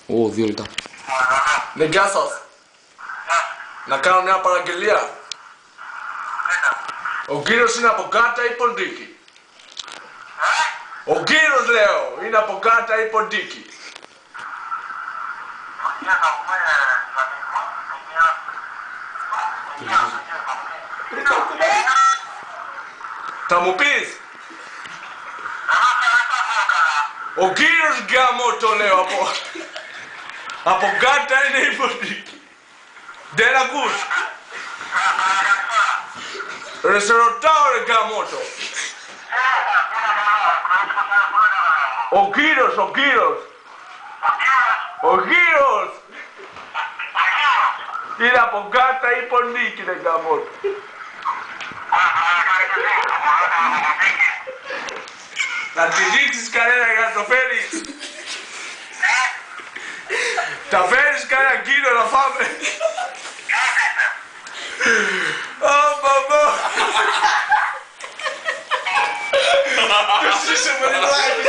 Ω, 2 λεπτά. Ναι, γεια σας. Να κάνω μια παραγγελία. Ο κύριος είναι από Γκάτα ή Ποντίκη? Ο κύριος, λέω, είναι από Γκάτα ή Ποντίκη? Θα μου πεις. Ο κύριος Γκαμότο, λέω, από Γκάτα είναι η Ποντίκη. Δεν ακούς? Ρε σε ρωτάω, ρε Γκαμότο. Ο κύριος. Ο κύριος είναι από Γκάτα ή Ποντίκη, ρε Γκαμότο. Θα τη δείξεις κανένα για να το φέρεις? Θα φέρεις κανένα κύριο να φάμε? Μαμά! Ποιος είσαι με την πλάκη?